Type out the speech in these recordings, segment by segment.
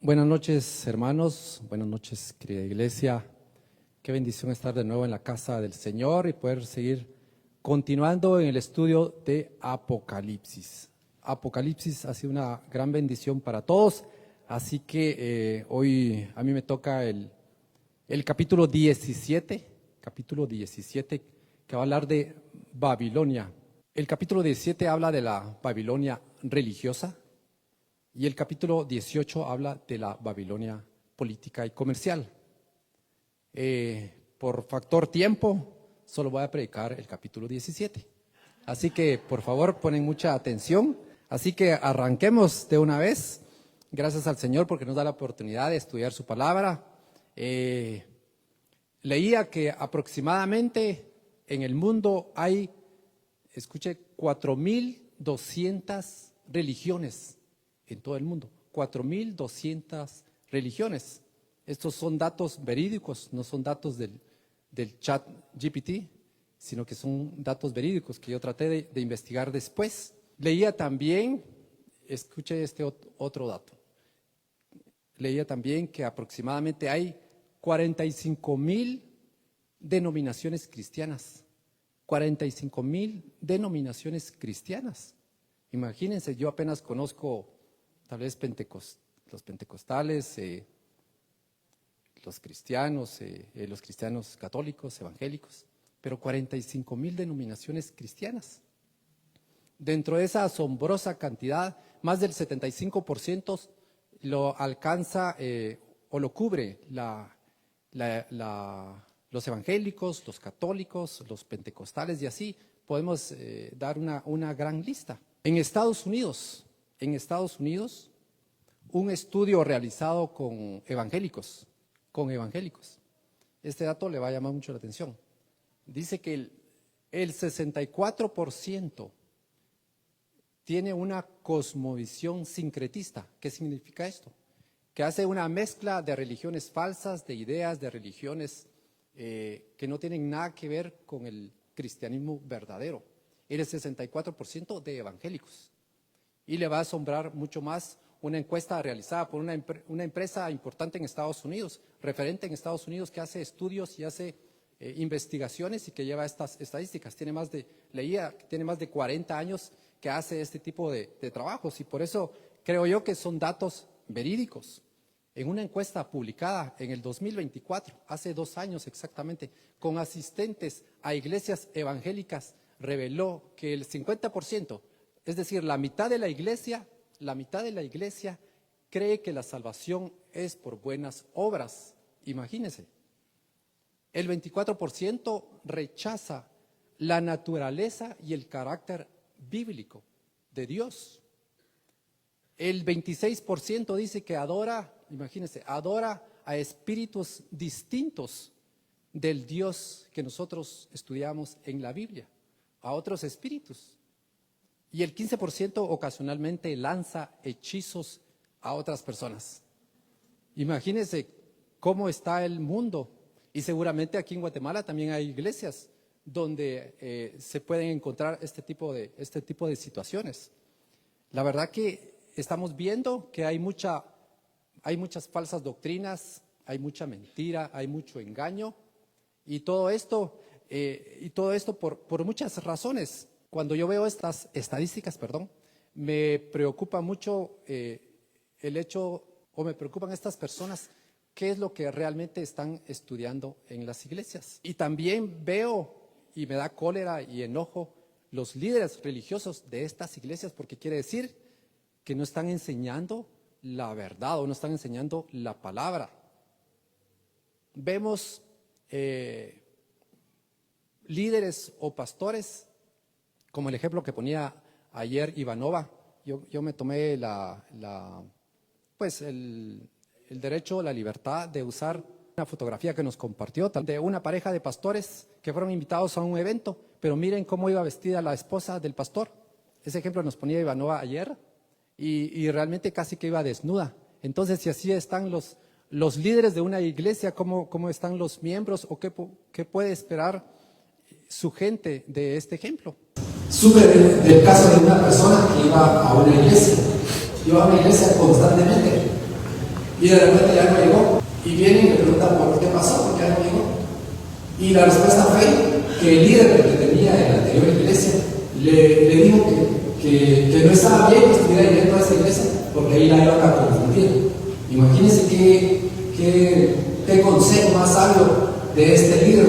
Buenas noches, hermanos. Buenas noches, querida iglesia. Qué bendición estar de nuevo en la casa del Señor y poder seguir continuando en el estudio de Apocalipsis. Apocalipsis ha sido una gran bendición para todos, así que hoy a mí me toca el capítulo 17, que va a hablar de Babilonia. El capítulo 17 habla de la Babilonia religiosa. Y el capítulo 18 habla de la Babilonia política y comercial. Por factor tiempo, solo voy a predicar el capítulo 17. Así que, por favor, ponen mucha atención. Así que arranquemos de una vez. Gracias al Señor porque nos da la oportunidad de estudiar su palabra. Leía que aproximadamente en el mundo hay, escuche, 4.200 religiones. En todo el mundo, 4.200 religiones. Estos son datos verídicos, no son datos del chat GPT, sino que son datos verídicos que yo traté de investigar después. Leía también, escuche este otro dato, leía también que aproximadamente hay 45.000 denominaciones cristianas. 45.000 denominaciones cristianas. Imagínense, yo apenas conozco tal vez los pentecostales, los cristianos católicos, evangélicos, pero 45.000 denominaciones cristianas. Dentro de esa asombrosa cantidad, más del 75% lo alcanza o lo cubre los evangélicos, los católicos, los pentecostales y así podemos dar una gran lista. En Estados Unidos, un estudio realizado con evangélicos, este dato le va a llamar mucho la atención. Dice que el 64% tiene una cosmovisión sincretista. ¿Qué significa esto? Que hace una mezcla de religiones falsas, de ideas, de religiones que no tienen nada que ver con el cristianismo verdadero. El 64% de evangélicos. Y le va a asombrar mucho más una encuesta realizada por una empresa importante en Estados Unidos, referente en Estados Unidos, que hace estudios y hace investigaciones y que lleva estas estadísticas. Tiene más de 40 años que hace este tipo de trabajos y por eso creo yo que son datos verídicos. En una encuesta publicada en el 2024, hace 2 años exactamente, con asistentes a iglesias evangélicas, reveló que el 50%, es decir, la mitad de la iglesia cree que la salvación es por buenas obras. Imagínense. El 24% rechaza la naturaleza y el carácter bíblico de Dios. El 26% dice que adora a espíritus distintos del Dios que nosotros estudiamos en la Biblia, a otros espíritus. Y el 15% ocasionalmente lanza hechizos a otras personas. Imagínense cómo está el mundo. Y seguramente aquí en Guatemala también hay iglesias donde se pueden encontrar este tipo de situaciones. La verdad que estamos viendo que hay muchas falsas doctrinas, hay mucha mentira, hay mucho engaño. Y todo esto por muchas razones. Cuando yo veo estas estadísticas, me preocupa mucho me preocupan estas personas, qué es lo que realmente están estudiando en las iglesias. Y también veo, y me da cólera y enojo, los líderes religiosos de estas iglesias, porque quiere decir que no están enseñando la verdad o no están enseñando la palabra. Vemos líderes o pastores, como el ejemplo que ponía ayer Ivanova. Yo me tomé el derecho, la libertad de usar una fotografía que nos compartió de una pareja de pastores que fueron invitados a un evento, pero miren cómo iba vestida la esposa del pastor. Ese ejemplo nos ponía Ivanova ayer y realmente casi que iba desnuda. Entonces, si así están los líderes de una iglesia, ¿cómo están los miembros o qué puede esperar su gente de este ejemplo? Supe del caso de una persona que iba a una iglesia constantemente y de repente ya no llegó. Y vienen y le preguntan por qué pasó, por qué ya no llegó. Y la respuesta fue que el líder que tenía en la anterior iglesia le dijo que no estaba bien que estuviera yendo a esa iglesia porque ahí la iban a confundir. Imagínense qué consejo más sabio de este líder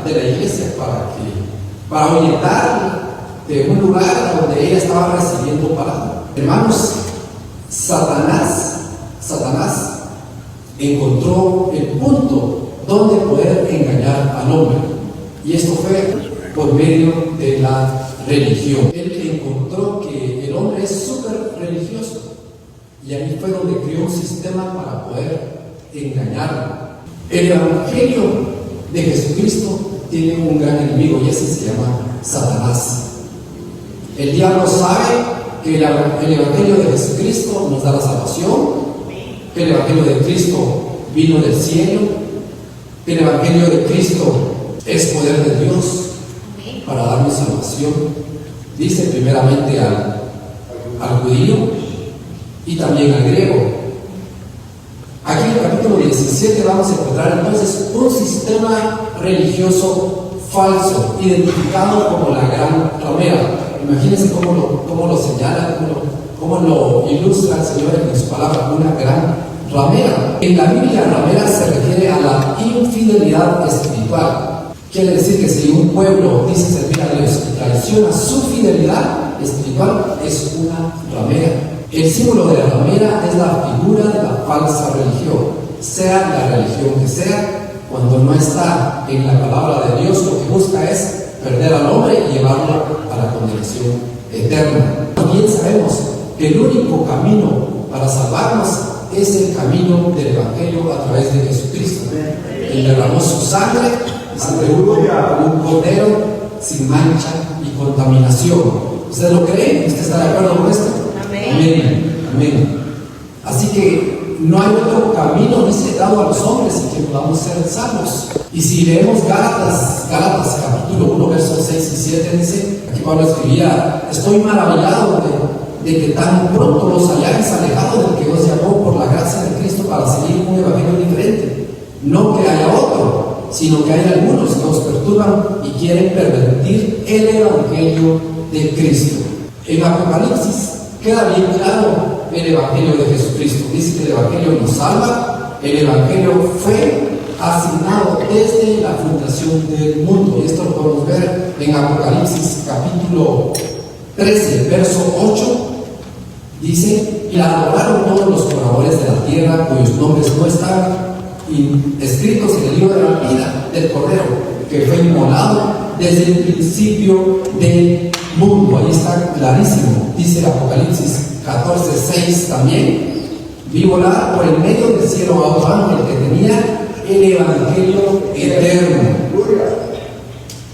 de la iglesia para orientar de un lugar donde ella estaba recibiendo palabra. Hermanos, Satanás encontró el punto donde poder engañar al hombre, y esto fue por medio de la religión. Él encontró que el hombre es súper religioso, y ahí fue donde creó un sistema para poder engañarlo. El evangelio de Jesucristo tiene un gran enemigo, y ese se llama Satanás. El diablo sabe que el evangelio de Jesucristo nos da la salvación, que el evangelio de Cristo vino del cielo, que el evangelio de Cristo es poder de Dios para darnos salvación. Dice primeramente al judío y también al griego. Aquí en el capítulo 17 vamos a encontrar entonces un sistema religioso falso, identificado como la gran ramera. Imagínense cómo lo señala, cómo lo ilustra el Señor en su palabra, una gran ramera. En la Biblia, ramera se refiere a la infidelidad espiritual. Quiere decir que si un pueblo dice servir a Dios y traiciona su fidelidad espiritual, es una ramera. El símbolo de la ramera es la figura de la falsa religión, sea la religión que sea. Cuando no está en la palabra de Dios, lo que busca es perder al hombre y llevarlo a la condenación eterna. También sabemos que el único camino para salvarnos es el camino del Evangelio a través de Jesucristo. Él derramó su sangre y se entregó como un cordero sin mancha y contaminación. ¿Usted lo cree? ¿Usted está de acuerdo con esto? Amén. Amén. Así que no hay otro camino, dice, dado a los hombres y que podamos ser salvos. Y si leemos Gálatas capítulo 1, versos 6 y 7, dice, aquí Pablo escribía: estoy maravillado de que tan pronto los hayáis alejado del que os llamó por la gracia de Cristo para seguir un evangelio diferente. No que haya otro, sino que hay algunos que os perturban y quieren pervertir el evangelio de Cristo. En Apocalipsis queda bien claro el evangelio de Jesucristo. Dice que el evangelio nos salva. El evangelio fue asignado desde la fundación del mundo, y esto lo podemos ver en Apocalipsis capítulo 13, verso 8. Dice: y la adoraron todos los moradores de la tierra, cuyos nombres no estaban escritos en el libro de la vida del Cordero, que fue inmolado desde el principio del mundo. Ahí está clarísimo. Dice Apocalipsis 14:6 también: vi volar por el medio del cielo a otro ángel que tenía el evangelio eterno.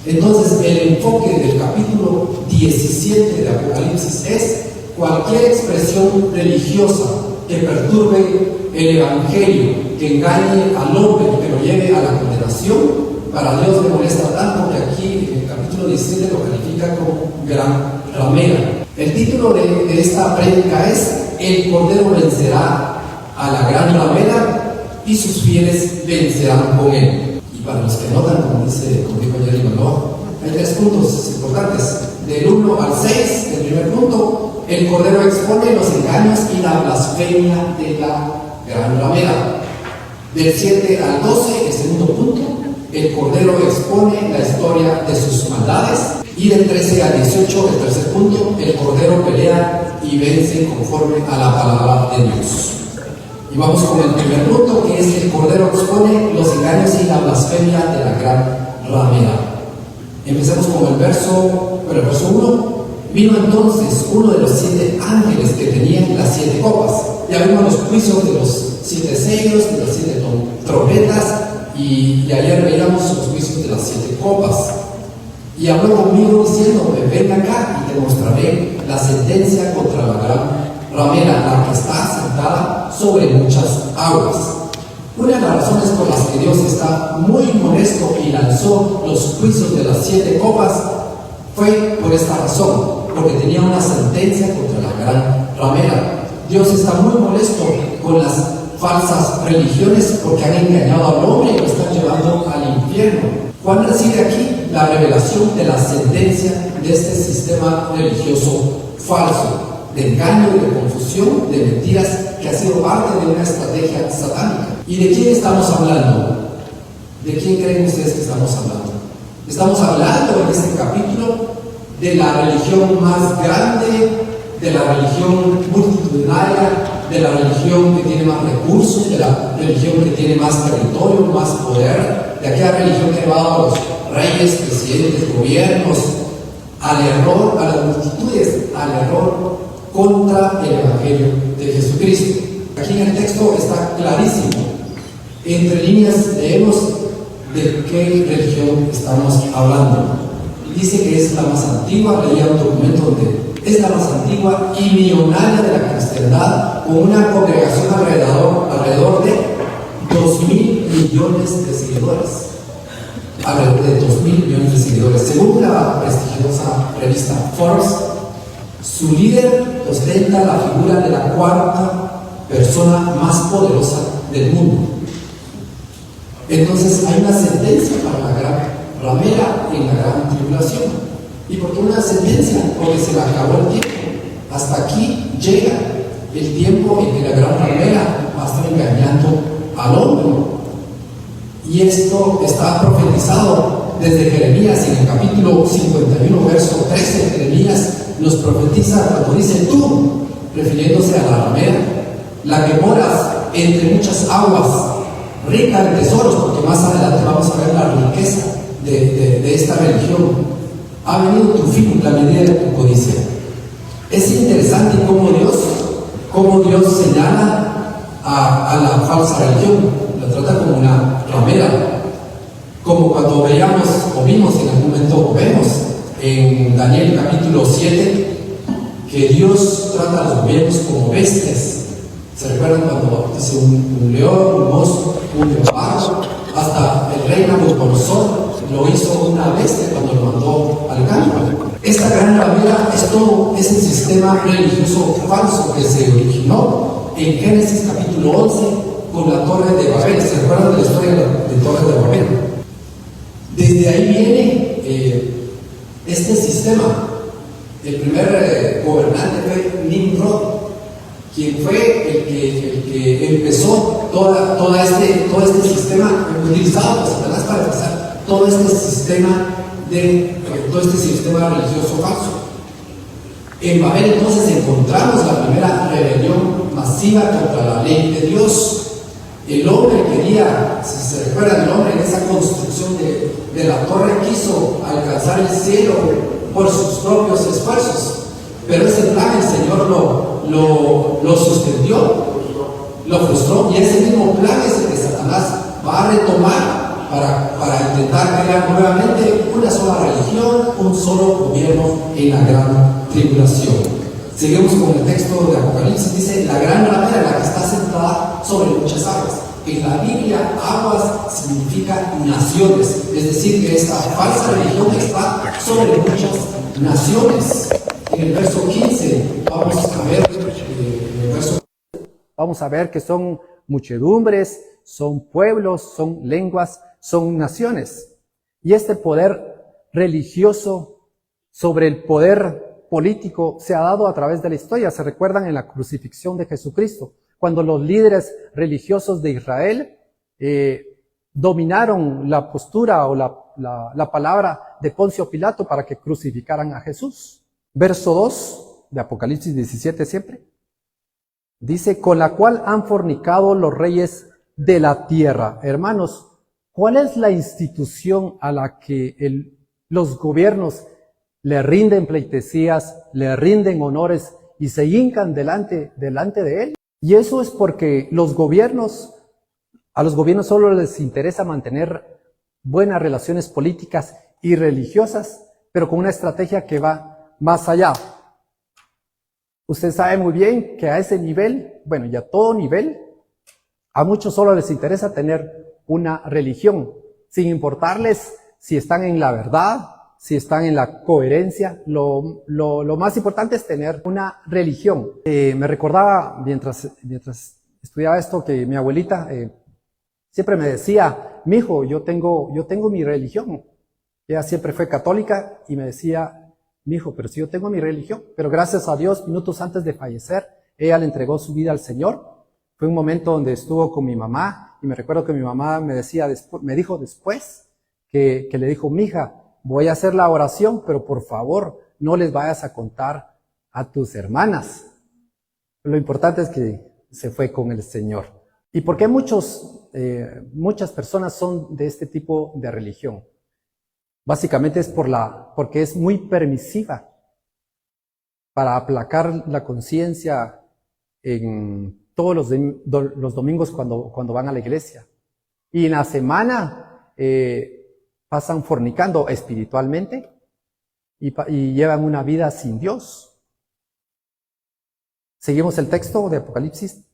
Entonces, el enfoque del capítulo 17 de Apocalipsis es cualquier expresión religiosa que perturbe el evangelio, que engañe al hombre, que lo lleve a la condenación. Para Dios le molesta tanto que aquí en el capítulo 17 lo califica como gran ramera. El título de esta prédica es: el Cordero vencerá a la gran ramera y sus fieles vencerán con él. Y para los que notan, como dijo ayer Imanol, hay 3 puntos importantes. Del 1 al 6, el primer punto: el Cordero expone los engaños y la blasfemia de la gran ramera. Del 7 al 12, el segundo punto: el Cordero expone la historia de sus maldades. Y del 13 al 18, el tercer punto: el Cordero pelea y vence conforme a la palabra de Dios. Y vamos con el primer punto, que es: el Cordero expone los engaños y la blasfemia de la gran ramera. Empecemos con el verso 1. Vino entonces uno de los 7 ángeles que tenían las 7 copas. Ya vimos los juicios de los 7 sellos, de las 7 trompetas, y ayer veíamos los juicios de las 7 copas. Y habló conmigo diciéndome: ven acá y te mostraré la sentencia contra la gran ramera, la que está sentada sobre muchas aguas. Una de las razones por las que Dios está muy molesto y lanzó los juicios de las 7 copas fue por esta razón, porque tenía una sentencia contra la gran ramera. Dios está muy molesto con las falsas religiones porque han engañado al hombre y lo están llevando al infierno. Juan recibe aquí la revelación de la sentencia de este sistema religioso falso, de engaño, de confusión, de mentiras, que ha sido parte de una estrategia satánica. ¿Y de quién estamos hablando? ¿De quién creen ustedes que estamos hablando? Estamos hablando en este capítulo de la religión más grande, de la religión multitudinaria, de la religión que tiene más recursos, de la religión que tiene más territorio, más poder, de aquella religión que ha llevado a los reyes, presidentes, gobiernos al error, a las multitudes, al error contra el Evangelio de Jesucristo. Aquí en el texto está clarísimo. Entre líneas leemos de qué religión estamos hablando. Dice que es la más antigua, leía un documento donde es la más antigua y millonaria de la cristiandad, con una congregación alrededor de 2.000 millones de seguidores. Alrededor de 2.000 millones de seguidores. Según la prestigiosa revista Forbes, su líder ostenta la figura de la cuarta persona más poderosa del mundo. Entonces hay una sentencia para la gran ramera en la gran tribulación. ¿Y por qué una sentencia? Porque se le acabó el tiempo. Hasta aquí llega el tiempo en que la gran ramera va a estar engañando al hombre. Y esto está profetizado desde Jeremías, en el capítulo 51, verso 13. Jeremías nos profetiza cuando dice: tú, refiriéndose a la ramera, la que moras entre muchas aguas, rica en tesoros, porque más adelante vamos a ver la riqueza de esta religión. Ha venido tu fin, la medida de tu codicia. Es interesante cómo Dios señala a la falsa religión, la trata como una ramera, como cuando veíamos o vimos en algún momento, vemos en Daniel capítulo 7, que Dios trata a los gobiernos como bestias. ¿Se recuerdan cuando dice un león, un oso, un leopardo? Hasta el rey Nabucodonosor lo hizo una bestia cuando lo mandó al campo. Esta gran ramera es todo ese sistema religioso falso que se originó en Génesis capítulo 11 con la Torre de Babel. ¿Se recuerdan de la historia de Torre de Babel? Desde ahí viene este sistema. El primer gobernante fue Nimrod, quien fue el que empezó todo este sistema utilizado por Satanás para empezar todo este sistema religioso falso. En Babel entonces encontramos la primera rebelión masiva contra la ley de Dios. El hombre quería, si se recuerdan, el hombre en esa construcción de la torre quiso alcanzar el cielo por sus propios esfuerzos, pero ese plan el Señor lo suspendió, lo frustró, y ese mismo plan es el que Satanás va a retomar para intentar crear nuevamente una sola religión, un solo gobierno en la gran tribulación. Seguimos con el texto de Apocalipsis. Dice: la gran ramera, la que está sentada sobre muchas aguas. En la Biblia, aguas significa naciones, es decir, que esta falsa religión está sobre muchas naciones. En el verso 15 vamos a ver que son muchedumbres, son pueblos, son lenguas, son naciones. Y este poder religioso sobre el poder político se ha dado a través de la historia. Se recuerdan en la crucifixión de Jesucristo, cuando los líderes religiosos de Israel dominaron la postura o la palabra de Poncio Pilato para que crucificaran a Jesús. Verso 2 de Apocalipsis 17 siempre. Dice: con la cual han fornicado los reyes de la tierra. Hermanos, ¿cuál es la institución a la que los gobiernos le rinden pleitesías, le rinden honores y se hincan delante de él? Y eso es porque a los gobiernos solo les interesa mantener buenas relaciones políticas y religiosas, pero con una estrategia que va más allá. Usted sabe muy bien que a ese nivel, bueno, y a todo nivel, a muchos solo les interesa tener una religión, sin importarles si están en la verdad, si están en la coherencia. Lo más importante es tener una religión. Me recordaba, mientras estudiaba esto que mi abuelita siempre me decía, mijo, yo tengo mi religión. Ella siempre fue católica y me decía, mijo, pero si yo tengo mi religión. Pero gracias a Dios, minutos antes de fallecer, ella le entregó su vida al Señor. Fue un momento donde estuvo con mi mamá y me recuerdo que mi mamá me dijo después que le dijo, mija, voy a hacer la oración, pero por favor no les vayas a contar a tus hermanas. Lo importante es que se fue con el Señor. ¿Y por qué muchas personas son de este tipo de religión? Básicamente es porque es muy permisiva para aplacar la conciencia en todos los domingos cuando van a la iglesia. Y en la semana pasan fornicando espiritualmente y llevan una vida sin Dios. Seguimos el texto de Apocalipsis.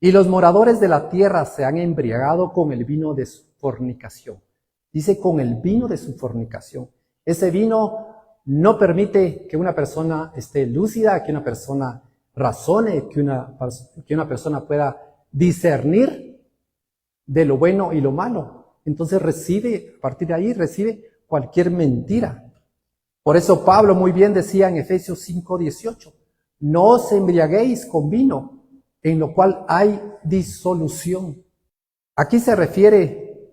Y los moradores de la tierra se han embriagado con el vino de su fornicación. Dice con el vino de su fornicación. Ese vino no permite que una persona esté lúcida, que una persona razone, que una persona pueda discernir de lo bueno y lo malo. Entonces a partir de ahí recibe cualquier mentira. Por eso Pablo muy bien decía en Efesios 5:18, no os embriaguéis con vino, en lo cual hay disolución. Aquí se refiere,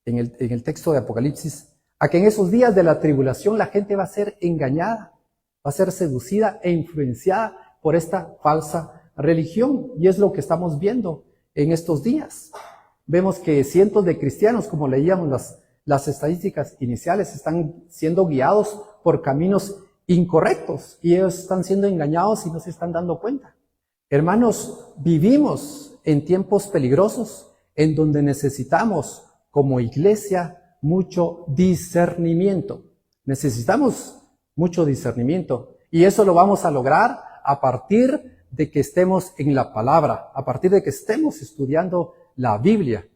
en el texto de Apocalipsis, a que en esos días de la tribulación la gente va a ser engañada, va a ser seducida e influenciada por esta falsa religión. Y es lo que estamos viendo en estos días. Vemos que cientos de cristianos, como leíamos las estadísticas iniciales, están siendo guiados por caminos incorrectos y ellos están siendo engañados y no se están dando cuenta. Hermanos, vivimos en tiempos peligrosos en donde necesitamos como iglesia mucho discernimiento. Necesitamos mucho discernimiento y eso lo vamos a lograr a partir de que estemos en la palabra, a partir de que estemos estudiando la Biblia.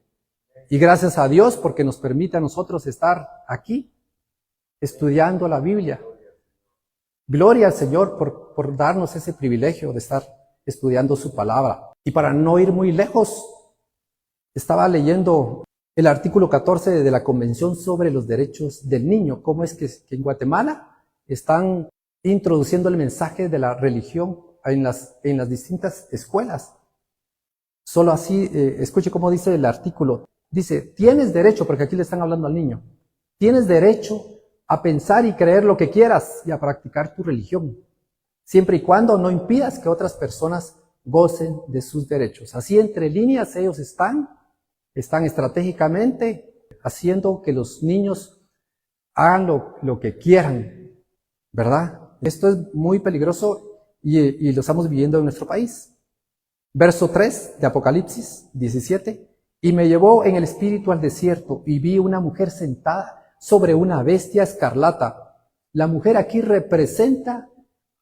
Y gracias a Dios porque nos permite a nosotros estar aquí estudiando la Biblia. Gloria al Señor por darnos ese privilegio de estar estudiando su palabra. Y para no ir muy lejos, estaba leyendo el artículo 14 de la Convención sobre los Derechos del Niño. Cómo es que en Guatemala están introduciendo el mensaje de la religión en las distintas escuelas. Solo así, escuche cómo dice el artículo. Dice, tienes derecho, porque aquí le están hablando al niño, tienes derecho a pensar y creer lo que quieras y a practicar tu religión, siempre y cuando no impidas que otras personas gocen de sus derechos. Así entre líneas ellos están estratégicamente haciendo que los niños hagan lo que quieran, ¿verdad? Esto es muy peligroso y lo estamos viviendo en nuestro país. Verso 3 de Apocalipsis 17. Y me llevó en el espíritu al desierto y vi una mujer sentada sobre una bestia escarlata. La mujer aquí representa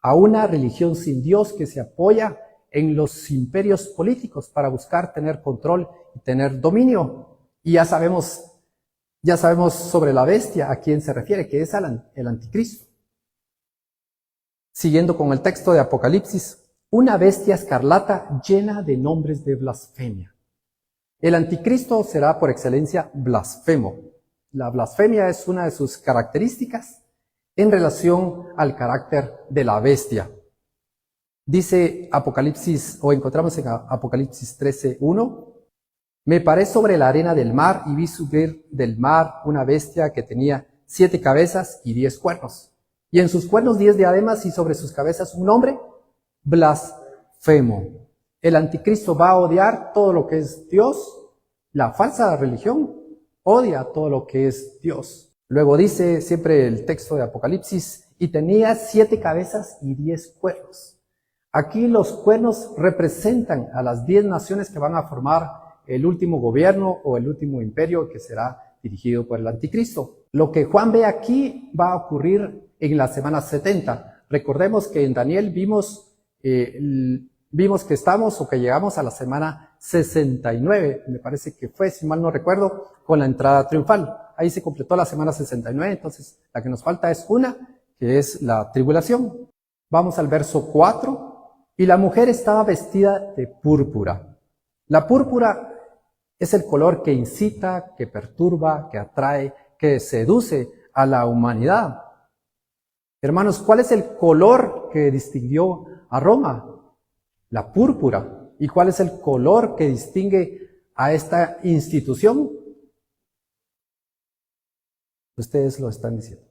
a una religión sin Dios que se apoya en los imperios políticos para buscar tener control y tener dominio. Y ya sabemos sobre la bestia a quién se refiere, que es el anticristo. Siguiendo con el texto de Apocalipsis, una bestia escarlata llena de nombres de blasfemia. El anticristo será por excelencia blasfemo. La blasfemia es una de sus características en relación al carácter de la bestia. Dice Apocalipsis, o encontramos en Apocalipsis 13:1, me paré sobre la arena del mar y vi subir del mar una bestia que tenía 7 cabezas y 10 cuernos. Y en sus cuernos 10 diademas y sobre sus cabezas un nombre, blasfemo. El anticristo va a odiar todo lo que es Dios. La falsa religión odia todo lo que es Dios. Luego dice siempre el texto de Apocalipsis, y tenía 7 cabezas y 10 cuernos. Aquí los cuernos representan a las 10 naciones que van a formar el último gobierno o el último imperio que será dirigido por el anticristo. Lo que Juan ve aquí va a ocurrir en la semana 70. Recordemos que en Daniel vimos que estamos o que llegamos a la semana 69, me parece que fue, si mal no recuerdo, con la entrada triunfal. Ahí se completó la semana 69, entonces la que nos falta es una, que es la tribulación. Vamos al verso 4. Y la mujer estaba vestida de púrpura La púrpura es el color que incita, que perturba, que atrae, que seduce a la humanidad. Hermanos, ¿cuál es el color que distinguió a Roma? La púrpura. ¿Y cuál es el color que distingue a esta institución? Ustedes lo están diciendo.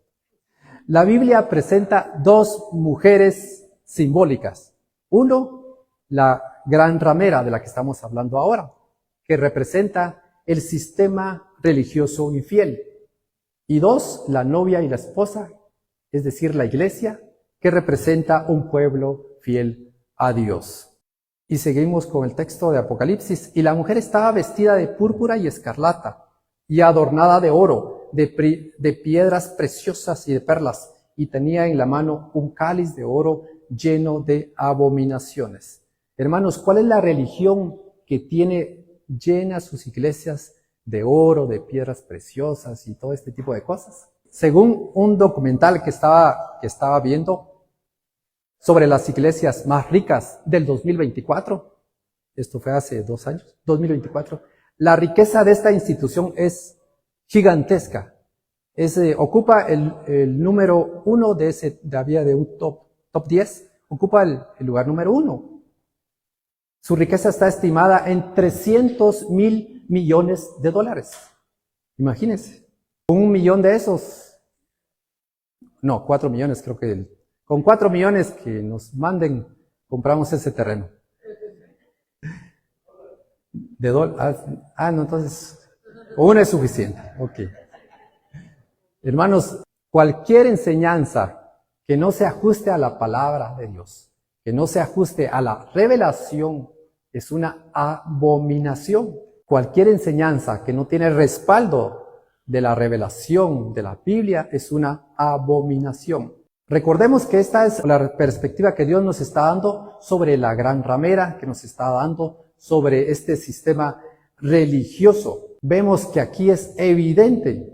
La Biblia presenta dos mujeres simbólicas. Uno, la gran ramera de la que estamos hablando ahora, que representa el sistema religioso infiel. Y dos, la novia y la esposa, es decir, la iglesia, que representa un pueblo fiel a Dios. Y seguimos con el texto de Apocalipsis. Y la mujer estaba vestida de púrpura y escarlata, y adornada de oro, de piedras preciosas y de perlas, y tenía en la mano un cáliz de oro lleno de abominaciones. Hermanos, ¿cuál es la religión que tiene llenas sus iglesias de oro, de piedras preciosas y todo este tipo de cosas? Según un documental que estaba viendo sobre las iglesias más ricas del 2024, esto fue hace 2 años, 2024, la riqueza de esta institución es gigantesca. Ocupa el número 1 de un top 10, ocupa el lugar número 1. Su riqueza está estimada en $300,000 millones. Imagínense, con 1 millón de esos, no, 4 millones creo que, con 4 millones que nos manden, compramos ese terreno. No, entonces, una es suficiente, ok. Hermanos, cualquier enseñanza que no se ajuste a la palabra de Dios, que no se ajuste a la revelación, es una abominación. Cualquier enseñanza que no tiene respaldo de la revelación de la Biblia es una abominación. Recordemos que esta es la perspectiva que Dios nos está dando sobre la gran ramera, que nos está dando sobre este sistema religioso. Vemos que aquí es evidente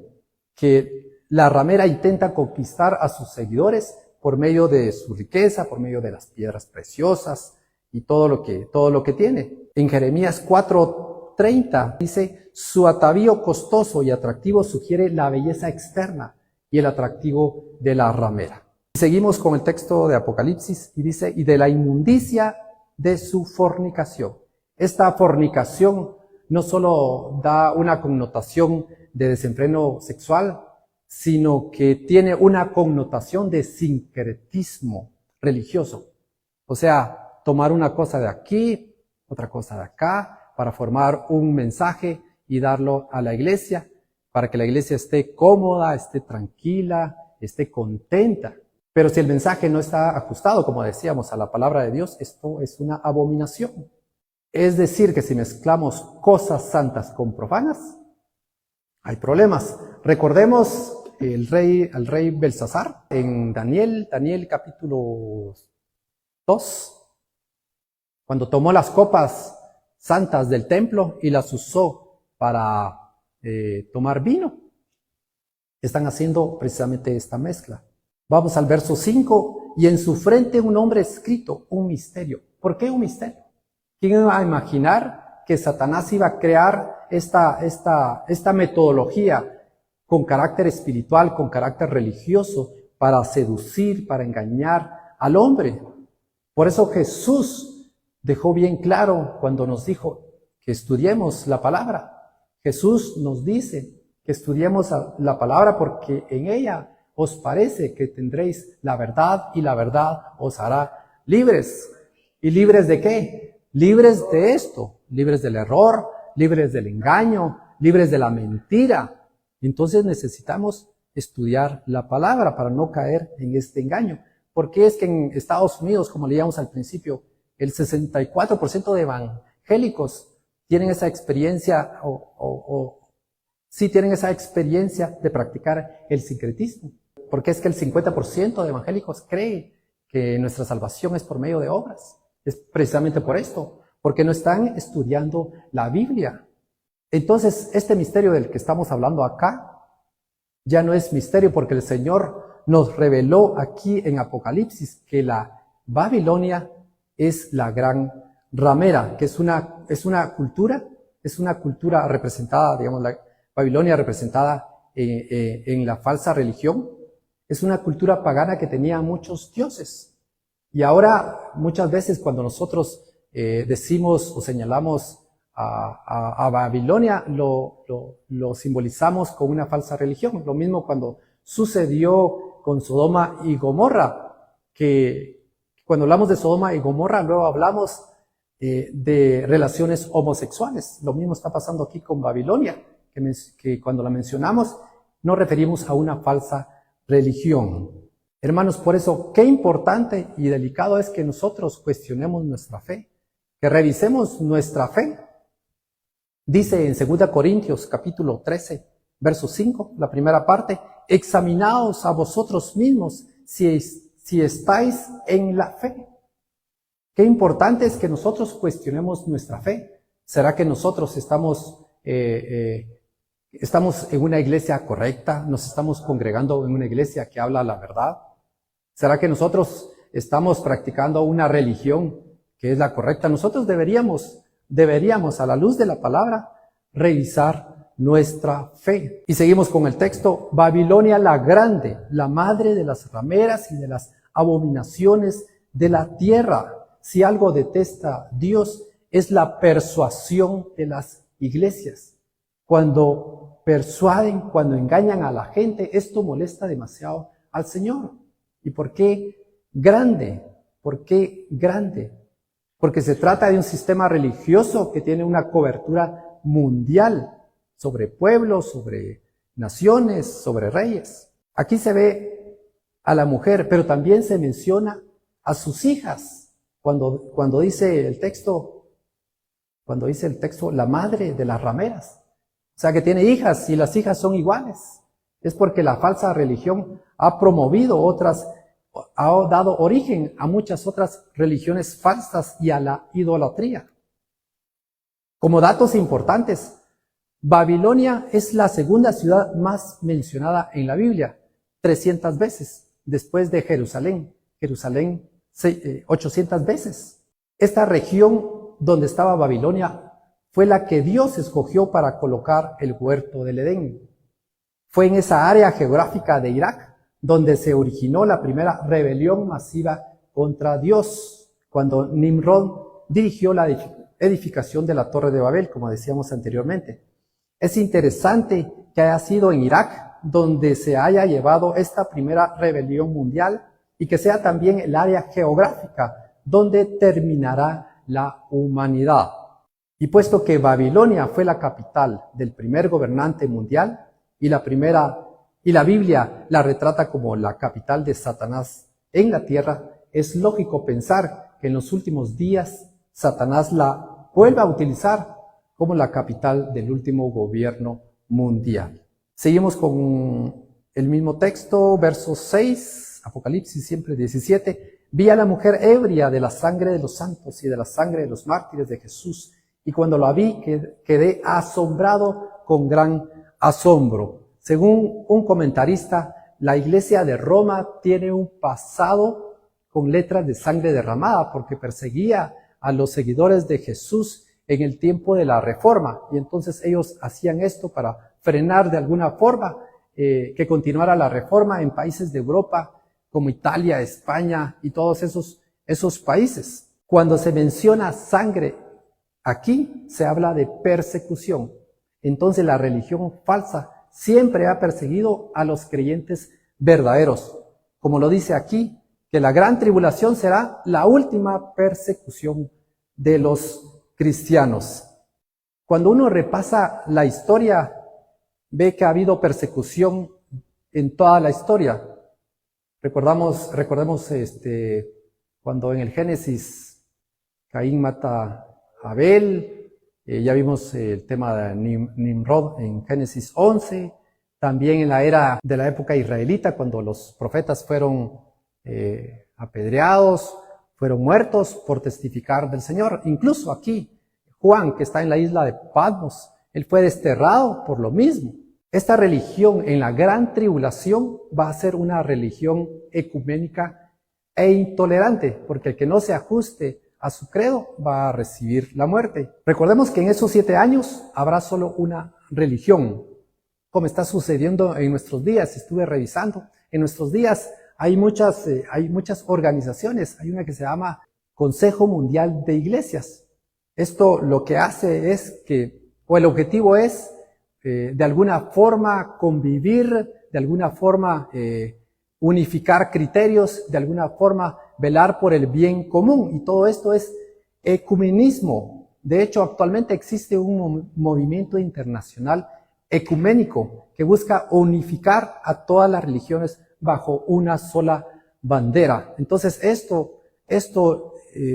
que la ramera intenta conquistar a sus seguidores por medio de su riqueza, por medio de las piedras preciosas y todo lo que tiene. En Jeremías 4:30 dice, su atavío costoso y atractivo sugiere la belleza externa y el atractivo de la ramera. Seguimos con el texto de Apocalipsis y dice, y de la inmundicia de su fornicación. Esta fornicación no solo da una connotación de desenfreno sexual, sino que tiene una connotación de sincretismo religioso. O sea, tomar una cosa de aquí, otra cosa de acá, para formar un mensaje y darlo a la iglesia, para que la iglesia esté cómoda, esté tranquila, esté contenta. Pero si el mensaje no está ajustado, como decíamos, a la palabra de Dios, esto es una abominación. Es decir, que si mezclamos cosas santas con profanas, hay problemas. Recordemos al rey Belsasar en Daniel capítulo 2, cuando tomó las copas santas del templo y las usó para tomar vino. Están haciendo precisamente esta mezcla. Vamos al verso 5, y en su frente un nombre escrito, un misterio. ¿Por qué un misterio? ¿Quién iba a imaginar que Satanás iba a crear esta metodología con carácter espiritual, con carácter religioso, para seducir, para engañar al hombre? Por eso Jesús dejó bien claro cuando nos dijo que estudiemos la palabra. Jesús nos dice que estudiemos la palabra porque en ella os parece que tendréis la verdad y la verdad os hará libres. ¿Y libres de qué? Libres de esto, libres del error, libres del engaño, libres de la mentira. Entonces necesitamos estudiar la palabra para no caer en este engaño. Porque es que en Estados Unidos, como leíamos al principio, el 64% de evangélicos tienen esa experiencia sí tienen esa experiencia de practicar el sincretismo. Porque es que el 50% de evangélicos cree que nuestra salvación es por medio de obras. Es precisamente por esto, porque no están estudiando la Biblia. Entonces, este misterio del que estamos hablando acá ya no es misterio, porque el Señor nos reveló aquí en Apocalipsis que la Babilonia es la gran ramera, que es una cultura representada, digamos, la Babilonia representada en la falsa religión, es una cultura pagana que tenía muchos dioses. Y ahora, muchas veces cuando nosotros decimos o señalamos a Babilonia, lo simbolizamos con una falsa religión. Lo mismo cuando sucedió con Sodoma y Gomorra, que cuando hablamos de Sodoma y Gomorra, luego hablamos de relaciones homosexuales. Lo mismo está pasando aquí con Babilonia, que cuando la mencionamos nos referimos a una falsa religión. Hermanos, por eso, qué importante y delicado es que nosotros cuestionemos nuestra fe, que revisemos nuestra fe. Dice en 2 Corintios capítulo 13, verso 5, la primera parte, examinaos a vosotros mismos si estáis en la fe. Qué importante es que nosotros cuestionemos nuestra fe. ¿Será que nosotros estamos en una iglesia correcta? ¿Nos estamos congregando en una iglesia que habla la verdad? ¿Será que nosotros estamos practicando una religión que es la correcta? Nosotros deberíamos, a la luz de la palabra, revisar nuestra fe. Y seguimos con el texto. Babilonia la grande, la madre de las rameras y de las abominaciones de la tierra. Si algo detesta Dios, es la persuasión de las iglesias. Cuando persuaden, cuando engañan a la gente, esto molesta demasiado al Señor. ¿Y por qué grande? ¿Por qué grande? Porque se trata de un sistema religioso que tiene una cobertura mundial sobre pueblos, sobre naciones, sobre reyes. Aquí se ve a la mujer, pero también se menciona a sus hijas. Cuando dice el texto, la madre de las rameras. O sea que tiene hijas y las hijas son iguales. Es porque la falsa religión ha promovido ha dado origen a muchas otras religiones falsas y a la idolatría. Como datos importantes, Babilonia es la segunda ciudad más mencionada en la Biblia, 300 veces, después de Jerusalén. Jerusalén, 800 veces. Esta región donde estaba Babilonia fue la que Dios escogió para colocar el huerto del Edén. Fue en esa área geográfica de Irak donde se originó la primera rebelión masiva contra Dios, cuando Nimrod dirigió la edificación de la Torre de Babel, como decíamos anteriormente. Es interesante que haya sido en Irak donde se haya llevado esta primera rebelión mundial y que sea también el área geográfica donde terminará la humanidad. Y puesto que Babilonia fue la capital del primer gobernante mundial y la Biblia la retrata como la capital de Satanás en la tierra, es lógico pensar que en los últimos días Satanás la vuelva a utilizar como la capital del último gobierno mundial. Seguimos con el mismo texto, verso 6, Apocalipsis siempre 17. Vi a la mujer ebria de la sangre de los santos y de la sangre de los mártires de Jesús, y cuando la vi quedé asombrado con gran asombro. Según un comentarista, la iglesia de Roma tiene un pasado con letras de sangre derramada porque perseguía a los seguidores de Jesús en el tiempo de la Reforma, y entonces ellos hacían esto para frenar de alguna forma que continuara la Reforma en países de Europa como Italia, España y todos esos países. Cuando se menciona sangre aquí, se habla de persecución. Entonces la religión falsa siempre ha perseguido a los creyentes verdaderos. Como lo dice aquí, que la gran tribulación será la última persecución de los cristianos. Cuando uno repasa la historia, ve que ha habido persecución en toda la historia. Recordemos cuando en el Génesis Caín mata a Abel. Ya vimos el tema de Nimrod en Génesis 11, también en la era de la época israelita, cuando los profetas fueron apedreados, fueron muertos por testificar del Señor. Incluso aquí, Juan, que está en la isla de Patmos, él fue desterrado por lo mismo. Esta religión en la gran tribulación va a ser una religión ecuménica e intolerante, porque el que no se ajuste a su credo, va a recibir la muerte. Recordemos que en esos 7 años habrá solo una religión, como está sucediendo en nuestros días. Estuve revisando. En nuestros días hay muchas organizaciones. Hay una que se llama Consejo Mundial de Iglesias. Esto lo que hace es el objetivo es de alguna forma convivir, de alguna forma unificar criterios, de alguna forma velar por el bien común. Y todo esto es ecumenismo. De hecho, actualmente existe un movimiento internacional ecuménico que busca unificar a todas las religiones bajo una sola bandera. Entonces esto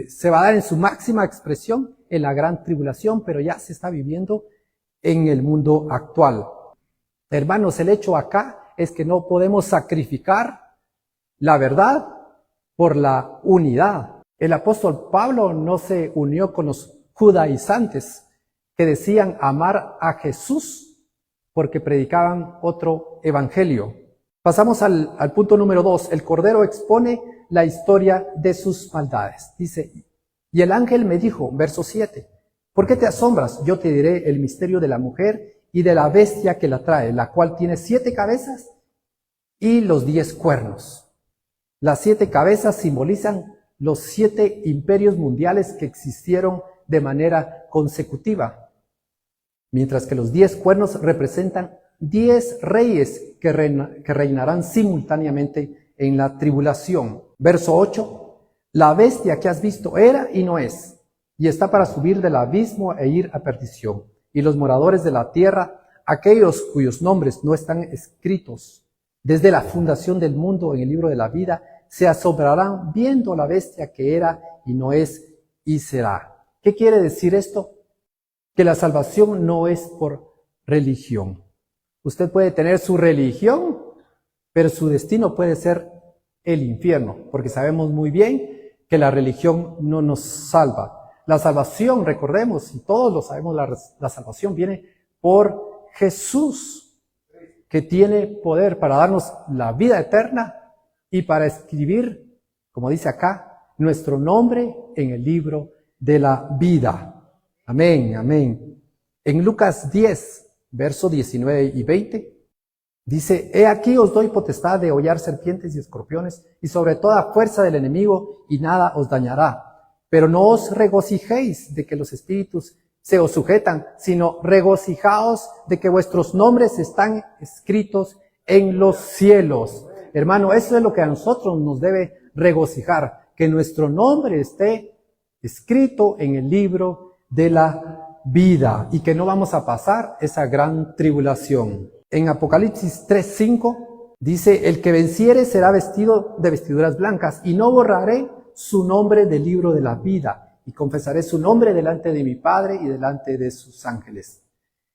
se va a dar en su máxima expresión en la gran tribulación, pero ya se está viviendo en el mundo actual. Hermanos, el hecho acá es que no podemos sacrificar la verdad por la unidad. El apóstol Pablo no se unió con los judaizantes que decían amar a Jesús porque predicaban otro evangelio. Pasamos al punto número 2. El Cordero expone la historia de sus maldades. Dice, y el ángel me dijo, verso 7, ¿por qué te asombras? Yo te diré el misterio de la mujer y de la bestia que la trae, la cual tiene 7 cabezas y los 10 cuernos. Las 7 cabezas simbolizan los 7 imperios mundiales que existieron de manera consecutiva, mientras que los 10 cuernos representan 10 reyes que reinarán simultáneamente en la tribulación. Verso 8, la bestia que has visto era y no es, y está para subir del abismo e ir a perdición. Y los moradores de la tierra, aquellos cuyos nombres no están escritos desde la fundación del mundo en el libro de la vida, se asombrarán viendo la bestia que era y no es y será. ¿Qué quiere decir esto? Que la salvación no es por religión. Usted puede tener su religión, pero su destino puede ser el infierno, porque sabemos muy bien que la religión no nos salva. La salvación, recordemos, y todos lo sabemos, la salvación viene por Jesús, que tiene poder para darnos la vida eterna y para escribir, como dice acá, nuestro nombre en el libro de la vida. Amén, amén. En Lucas 10, versos 19 y 20, dice, he aquí os doy potestad de hollar serpientes y escorpiones y sobre toda fuerza del enemigo y nada os dañará. Pero no os regocijéis de que los espíritus se os sujetan, sino regocijaos de que vuestros nombres están escritos en los cielos. Hermano, eso es lo que a nosotros nos debe regocijar, que nuestro nombre esté escrito en el libro de la vida y que no vamos a pasar esa gran tribulación. En Apocalipsis 3:5 dice, el que venciere será vestido de vestiduras blancas y no borraré su nombre del libro de la vida y confesaré su nombre delante de mi Padre y delante de sus ángeles.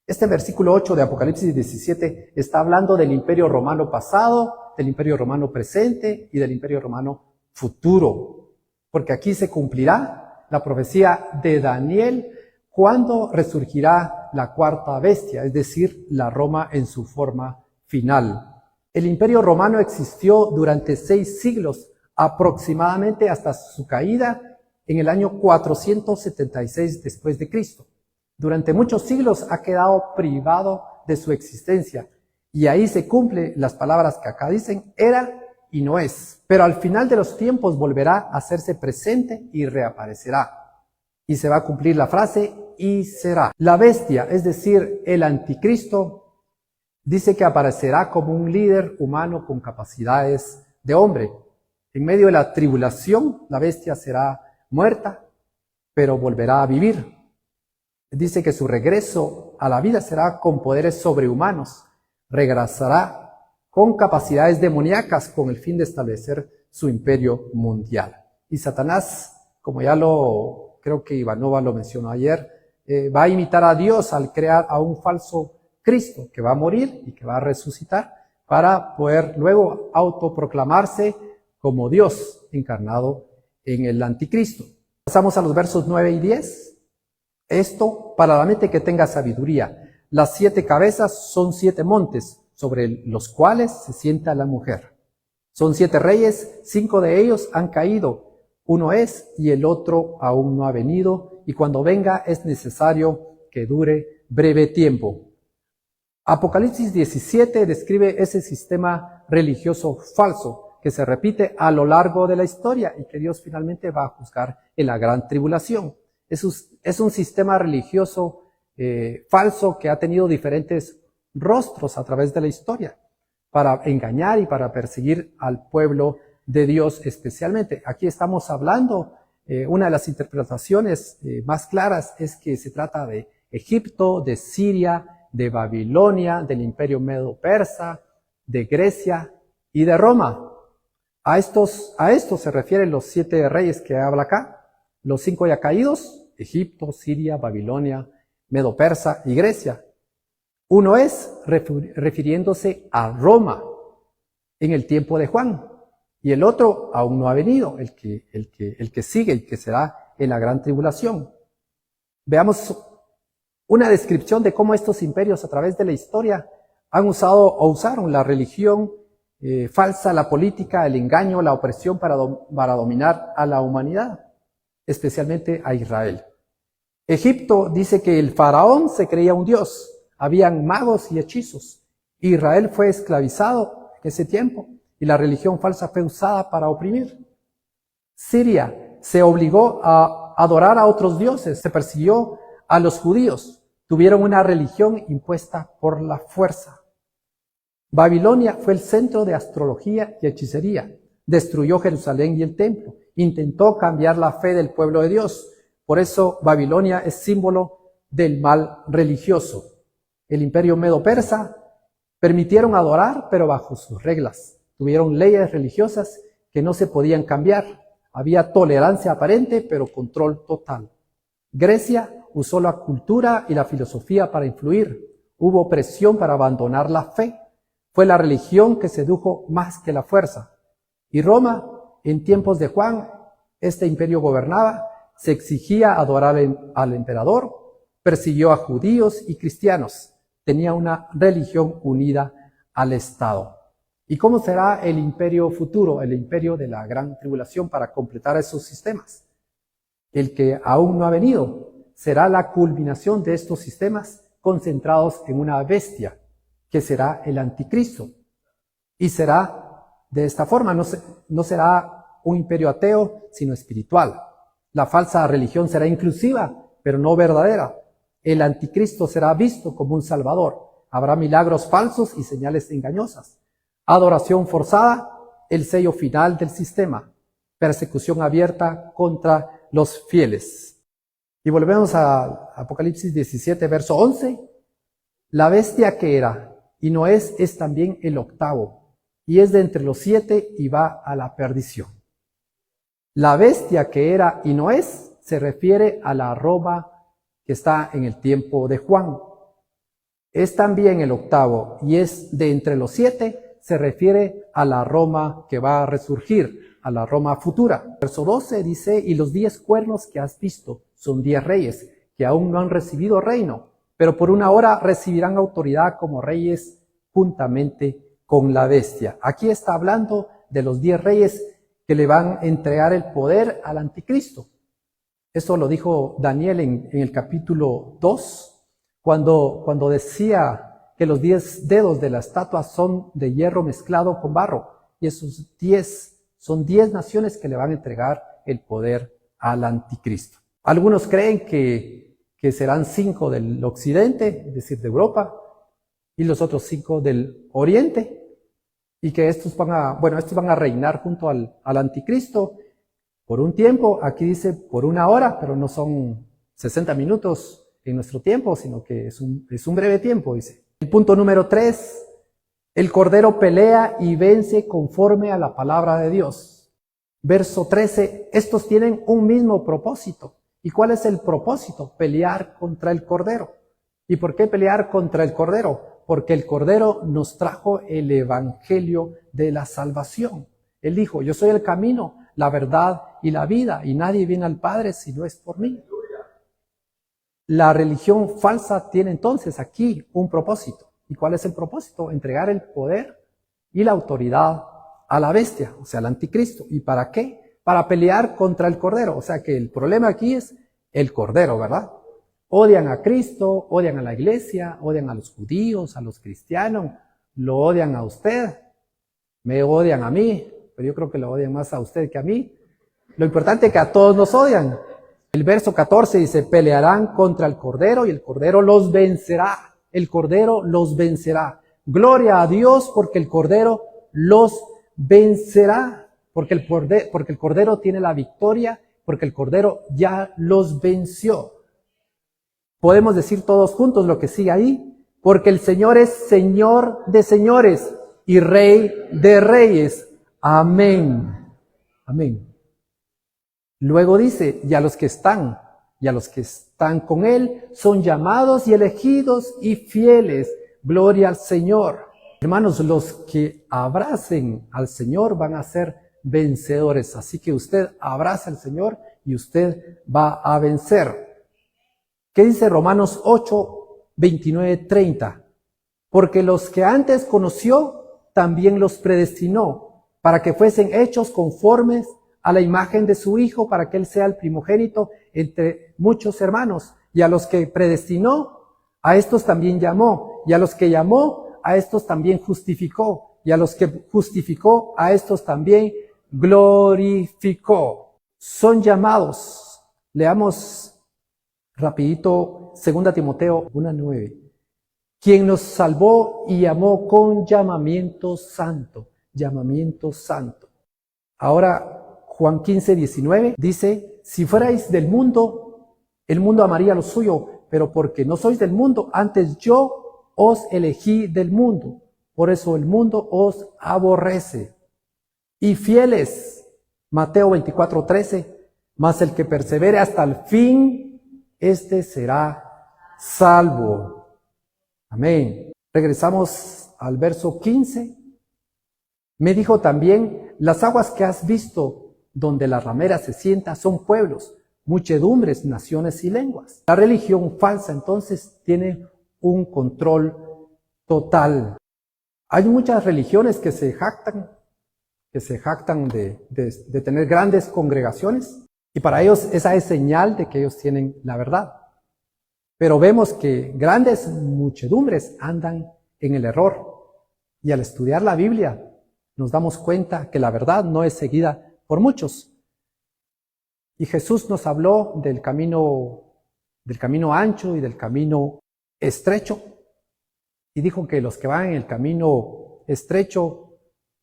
Este versículo 8 de Apocalipsis 17 está hablando del imperio romano pasado, del imperio romano presente y del imperio romano futuro, porque aquí se cumplirá la profecía de Daniel cuando resurgirá la cuarta bestia, es decir, la Roma en su forma final. El imperio romano existió durante 6 siglos, aproximadamente hasta su caída en el año 476 después de Cristo. Durante muchos siglos ha quedado privado de su existencia y ahí se cumplen las palabras que acá dicen, era y no es. Pero al final de los tiempos volverá a hacerse presente y reaparecerá. Y se va a cumplir la frase, y será. La bestia, es decir, el anticristo, dice que aparecerá como un líder humano con capacidades de hombre. En medio de la tribulación, la bestia será muerta, pero volverá a vivir. Dice que su regreso a la vida será con poderes sobrehumanos. Regresará con capacidades demoníacas con el fin de establecer su imperio mundial. Y Satanás, como ya creo que Ivanova lo mencionó ayer, va a imitar a Dios al crear a un falso Cristo que va a morir y que va a resucitar para poder luego autoproclamarse como Dios encarnado en el anticristo. Pasamos a los versos 9 y 10. Esto para la mente que tenga sabiduría. Las 7 cabezas son 7 montes sobre los cuales se sienta la mujer. Son 7 reyes, 5 de ellos han caído. Uno es y el otro aún no ha venido, y cuando venga es necesario que dure breve tiempo. Apocalipsis 17 describe ese sistema religioso falso que se repite a lo largo de la historia y que Dios finalmente va a juzgar en la gran tribulación. Es un sistema religioso falso que ha tenido diferentes rostros a través de la historia para engañar y para perseguir al pueblo de Dios especialmente. Aquí estamos hablando, una de las interpretaciones más claras es que se trata de Egipto, de Siria, de Babilonia, del imperio medo-persa, de Grecia y de Roma. A esto se refieren los 7 reyes que habla acá, los 5 ya caídos, Egipto, Siria, Babilonia, medo-persa y Grecia. Uno es refiriéndose a Roma en el tiempo de Juan, y el otro aún no ha venido, el que sigue y que será en la gran tribulación. Veamos una descripción de cómo estos imperios a través de la historia han usado o usaron la religión falsa, la política, el engaño, la opresión para dominar a la humanidad, especialmente a Israel. Egipto dice que el faraón se creía un dios, habían magos y hechizos. Israel fue esclavizado en ese tiempo y la religión falsa fue usada para oprimir. Siria se obligó a adorar a otros dioses, se persiguió a los judíos, tuvieron una religión impuesta por la fuerza. Babilonia fue el centro de astrología y hechicería, destruyó Jerusalén y el templo, intentó cambiar la fe del pueblo de Dios. Por eso Babilonia es símbolo del mal religioso. El imperio medo-persa permitieron adorar, pero bajo sus reglas. Tuvieron leyes religiosas que no se podían cambiar. Había tolerancia aparente, pero control total. Grecia usó la cultura y la filosofía para influir. Hubo presión para abandonar la fe. Fue la religión que sedujo más que la fuerza. Y Roma, en tiempos de Juan, este imperio gobernaba, se exigía adorar al emperador, persiguió a judíos y cristianos. Tenía una religión unida al Estado. ¿Y cómo será el imperio futuro, el imperio de la gran tribulación para completar esos sistemas? El que aún no ha venido será la culminación de estos sistemas concentrados en una bestia, que será el anticristo. Y será de esta forma, no será un imperio ateo, sino espiritual. La falsa religión será inclusiva, pero no verdadera. El anticristo será visto como un salvador. Habrá milagros falsos y señales engañosas. Adoración forzada, el sello final del sistema. Persecución abierta contra los fieles. Y volvemos a Apocalipsis 17, verso 11. La bestia que era y no es también el octavo, y es de entre los 7 y va a la perdición. La bestia que era y no es se refiere a la Roma que está en el tiempo de Juan. Es también el octavo y es de entre los 7, se refiere a la Roma que va a resurgir, a la Roma futura. Verso 12 dice, y los 10 cuernos que has visto son 10 reyes que aún no han recibido reino, pero por una hora recibirán autoridad como reyes juntamente con la bestia. Aquí está hablando de los 10 reyes que le van a entregar el poder al anticristo. Esto lo dijo Daniel en el capítulo 2, cuando decía que los 10 dedos de la estatua son de hierro mezclado con barro, y esos 10 son 10 naciones que le van a entregar el poder al anticristo. Algunos creen que serán 5 del occidente, es decir, de Europa, y los otros 5 del oriente, y que estos van a reinar junto al anticristo por un tiempo. Aquí dice por una hora, pero no son 60 minutos en nuestro tiempo, sino que es un breve tiempo, dice. El punto número 3, el Cordero pelea y vence conforme a la palabra de Dios. Verso 13, estos tienen un mismo propósito. ¿Y cuál es el propósito? Pelear contra el Cordero. ¿Y por qué pelear contra el Cordero? Porque el Cordero nos trajo el evangelio de la salvación. Él dijo, yo soy el camino, la verdad y la vida, y nadie viene al Padre si no es por mí. La religión falsa tiene entonces aquí un propósito. ¿Y cuál es el propósito? Entregar el poder y la autoridad a la bestia, o sea, al anticristo. ¿Y para qué? para pelear contra el Cordero. O sea que el problema aquí es el Cordero, ¿verdad? Odian a Cristo, odian a la iglesia, odian a los judíos, a los cristianos, lo odian a usted, me odian a mí, pero yo creo que lo odian más a usted que a mí. Lo importante es que a todos nos odian. El verso 14 dice, pelearán contra el Cordero y el Cordero los vencerá. El Cordero los vencerá. Gloria a Dios porque el Cordero los vencerá. Porque el Cordero tiene la victoria, porque el Cordero ya los venció. Podemos decir todos juntos lo que sigue ahí, porque el Señor es Señor de señores y Rey de reyes. Amén. Amén. Luego dice, y a los que están con Él, son llamados y elegidos y fieles. Gloria al Señor. Hermanos, los que abracen al Señor van a ser vencedores. Así que usted abraza al Señor y usted va a vencer. ¿Qué dice Romanos 8, 29, 30? Porque los que antes conoció, también los predestinó, para que fuesen hechos conformes a la imagen de su Hijo, para que Él sea el primogénito entre muchos hermanos. Y a los que predestinó, a estos también llamó. Y a los que llamó, a estos también justificó. Y a los que justificó, a estos también glorificó. Son llamados. Leamos rapidito, 2 Timoteo 1:9. Quien nos salvó y llamó con llamamiento santo. Llamamiento santo. Ahora, Juan 15:19 dice, si fuerais del mundo, el mundo amaría lo suyo, pero porque no sois del mundo, antes yo os elegí del mundo. Por eso el mundo os aborrece. Y fieles, Mateo 24:13, mas el que persevere hasta el fin, este será salvo. Amén. Regresamos al verso 15. Me dijo también, las aguas que has visto, donde la ramera se sienta, son pueblos, muchedumbres, naciones y lenguas. La religión falsa entonces tiene un control total. Hay muchas religiones que se jactan de tener grandes congregaciones, y para ellos esa es señal de que ellos tienen la verdad. Pero vemos que grandes muchedumbres andan en el error. Y al estudiar la Biblia nos damos cuenta que la verdad no es seguida por muchos. Y Jesús nos habló del camino ancho y del camino estrecho. Y dijo que los que van en el camino estrecho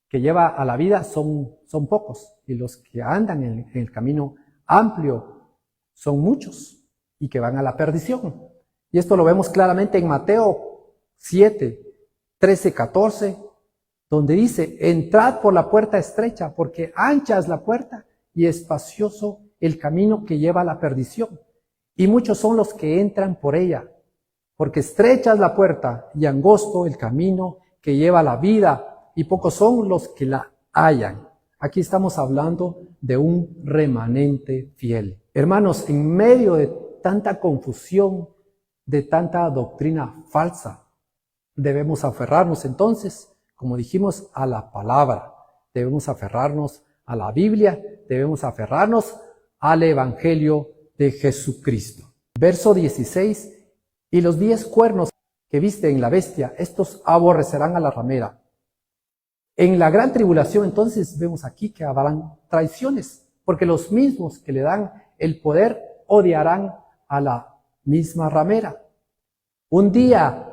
que lleva a la vida son pocos. Y los que andan en el camino amplio son muchos y que van a la perdición. Y esto lo vemos claramente en Mateo 7, 13, 14, donde dice, entrad por la puerta estrecha, porque ancha es la puerta y espacioso el camino que lleva a la perdición. Y muchos son los que entran por ella, porque estrecha es la puerta y angosto el camino que lleva a la vida, y pocos son los que la hallan. Aquí estamos hablando de un remanente fiel. Hermanos, en medio de tanta confusión, de tanta doctrina falsa, debemos aferrarnos entonces, como dijimos, a la palabra. Debemos aferrarnos a la Biblia, debemos aferrarnos al Evangelio de Jesucristo. Verso 16, y los 10 cuernos que viste en la bestia, estos aborrecerán a la ramera. En la gran tribulación, entonces, vemos aquí que habrán traiciones, porque los mismos que le dan el poder odiarán a la misma ramera. Un día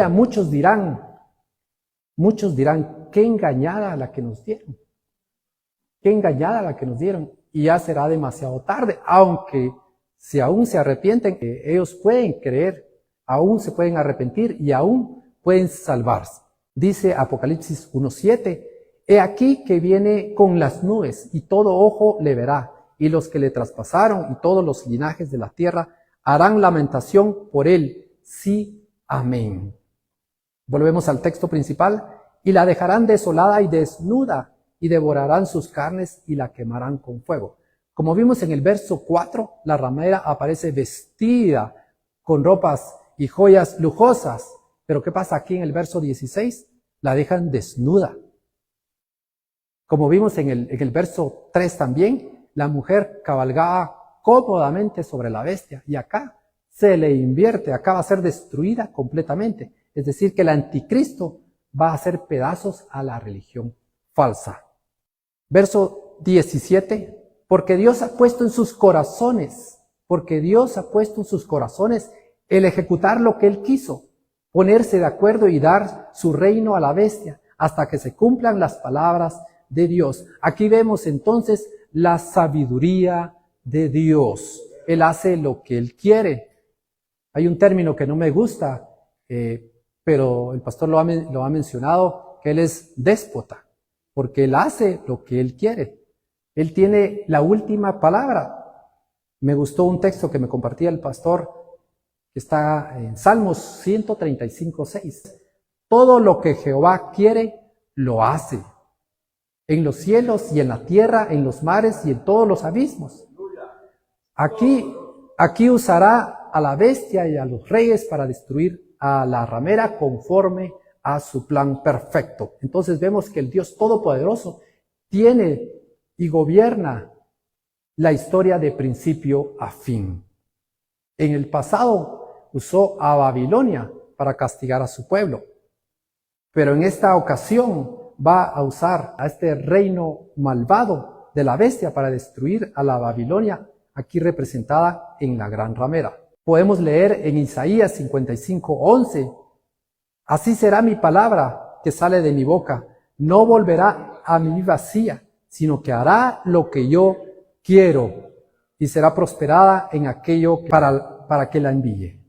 muchos dirán, qué engañada la que nos dieron. Qué engañada la que nos dieron. Y ya será demasiado tarde, aunque si aún se arrepienten, ellos pueden creer, aún se pueden arrepentir y aún pueden salvarse. Dice Apocalipsis 1:7, he aquí que viene con las nubes y todo ojo le verá, y los que le traspasaron y todos los linajes de la tierra harán lamentación por él. Sí, amén. Volvemos al texto principal, y la dejarán desolada y desnuda, y devorarán sus carnes y la quemarán con fuego. Como vimos en el verso 4, la ramera aparece vestida con ropas y joyas lujosas. Pero ¿qué pasa aquí en el verso 16? La dejan desnuda. Como vimos en el verso 3 también, la mujer cabalgaba cómodamente sobre la bestia y acá se le invierte, acá va a ser destruida completamente. Es decir, que el anticristo va a hacer pedazos a la religión falsa. Verso 17, porque Dios ha puesto en sus corazones el ejecutar lo que Él quiso, ponerse de acuerdo y dar su reino a la bestia hasta que se cumplan las palabras de Dios. Aquí vemos entonces la sabiduría de Dios. Él hace lo que Él quiere. Hay un término que no me gusta, pero el pastor lo ha mencionado, que Él es déspota, porque Él hace lo que Él quiere. Él tiene la última palabra. Me gustó un texto que me compartía el pastor, que está en Salmos 135:6. Todo lo que Jehová quiere, lo hace. En los cielos y en la tierra, en los mares y en todos los abismos. Aquí usará a la bestia y a los reyes para destruir a la ramera conforme a su plan perfecto. Entonces vemos que el Dios Todopoderoso tiene y gobierna la historia de principio a fin. En el pasado usó a Babilonia para castigar a su pueblo, pero en esta ocasión va a usar a este reino malvado de la bestia para destruir a la Babilonia, aquí representada en la gran ramera. Podemos leer en Isaías 55:11, así será mi palabra que sale de mi boca, no volverá a mí vacía, sino que hará lo que yo quiero y será prosperada en aquello para que la envíe.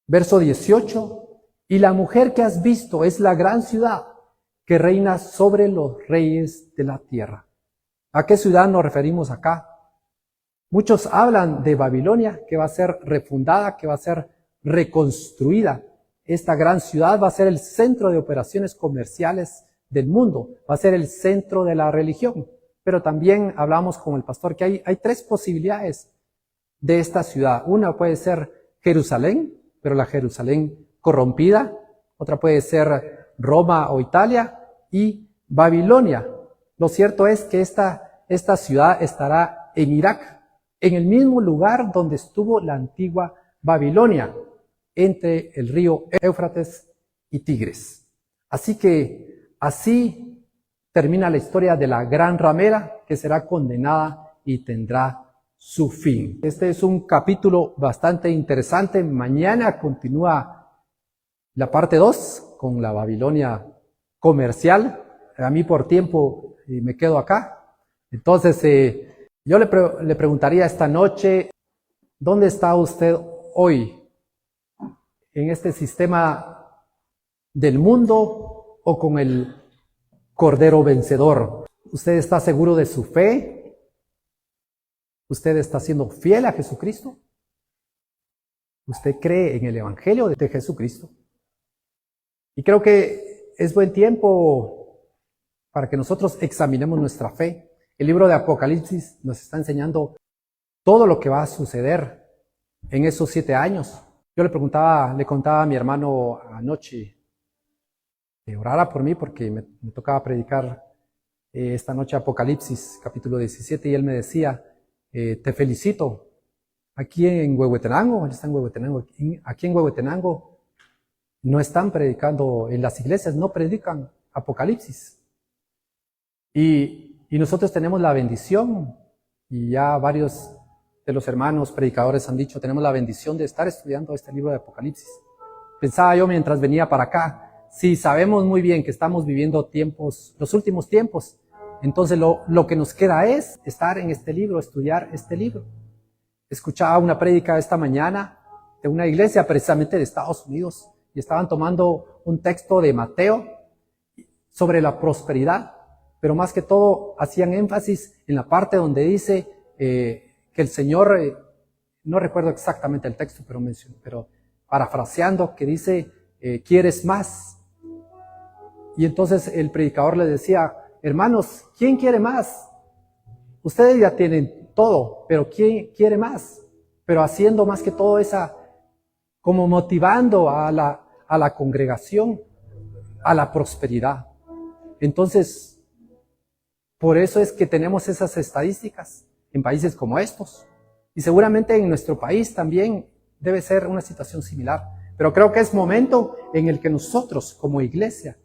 Verso 18, y la mujer que has visto es la gran ciudad que reina sobre los reyes de la tierra. ¿A qué ciudad nos referimos acá? Muchos hablan de Babilonia, que va a ser refundada, que va a ser reconstruida. Esta gran ciudad va a ser el centro de operaciones comerciales del mundo, va a ser el centro de la religión. Pero también hablamos con el pastor que hay tres posibilidades de esta ciudad. Una puede ser Jerusalén, pero la Jerusalén corrompida. Otra puede ser Roma o Italia y Babilonia. Lo cierto es que esta ciudad estará en Irak, en el mismo lugar donde estuvo la antigua Babilonia, entre el río Éufrates y Tigris. Así que así termina la historia de la gran ramera que será condenada y tendrá su fin. Este es un capítulo bastante interesante. Mañana continúa la parte 2 con la Babilonia comercial. A mí por tiempo me quedo acá. Entonces yo le preguntaría esta noche, ¿dónde está usted hoy? ¿En este sistema del mundo o con el Cordero vencedor? ¿Usted está seguro de su fe? ¿Usted está siendo fiel a Jesucristo? ¿Usted cree en el Evangelio de Jesucristo? Y creo que es buen tiempo para que nosotros examinemos nuestra fe. El libro de Apocalipsis nos está enseñando todo lo que va a suceder en esos 7 años. Yo le contaba a mi hermano anoche que orara por mí porque me tocaba predicar esta noche Apocalipsis, capítulo 17, y él me decía, te felicito. Aquí en Huehuetenango, él está en Huehuetenango, aquí en Huehuetenango no están predicando, en las iglesias no predican Apocalipsis. Y nosotros tenemos la bendición, y ya varios de los hermanos predicadores han dicho, tenemos la bendición de estar estudiando este libro de Apocalipsis. Pensaba yo mientras venía para acá, sí, sabemos muy bien que estamos viviendo tiempos, los últimos tiempos, entonces lo que nos queda es estar en este libro, estudiar este libro. Escuchaba una prédica esta mañana de una iglesia precisamente de Estados Unidos, y estaban tomando un texto de Mateo sobre la prosperidad, pero más que todo hacían énfasis en la parte donde dice que el Señor, no recuerdo exactamente el texto, pero parafraseando, que dice, ¿quieres más? Y entonces el predicador le decía, hermanos, ¿quién quiere más? Ustedes ya tienen todo, pero ¿quién quiere más? Pero haciendo más que todo como motivando a la congregación a la prosperidad. Entonces, Por eso es que tenemos esas estadísticas en países como estos. Y seguramente en nuestro país también debe ser una situación similar. Pero creo que es momento en el que nosotros como iglesia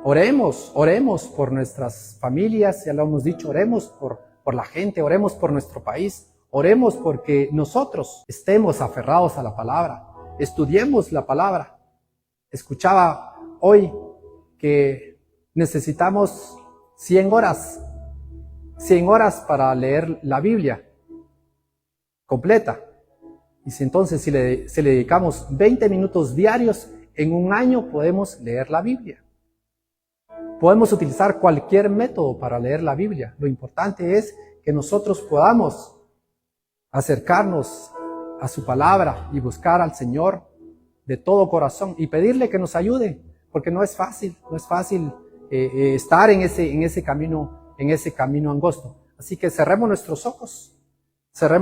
oremos por nuestras familias, ya lo hemos dicho, oremos por la gente, oremos por nuestro país, oremos porque nosotros estemos aferrados a la palabra, estudiemos la palabra. Escuchaba hoy que necesitamos 100 horas para leer la Biblia completa. Y si entonces si le dedicamos 20 minutos diarios, en un año podemos leer la Biblia. Podemos utilizar cualquier método para leer la Biblia. Lo importante es que nosotros podamos acercarnos a su palabra y buscar al Señor de todo corazón y pedirle que nos ayude, porque no es fácil estar en ese camino angosto. Así que cerremos nuestros ojos, cerremos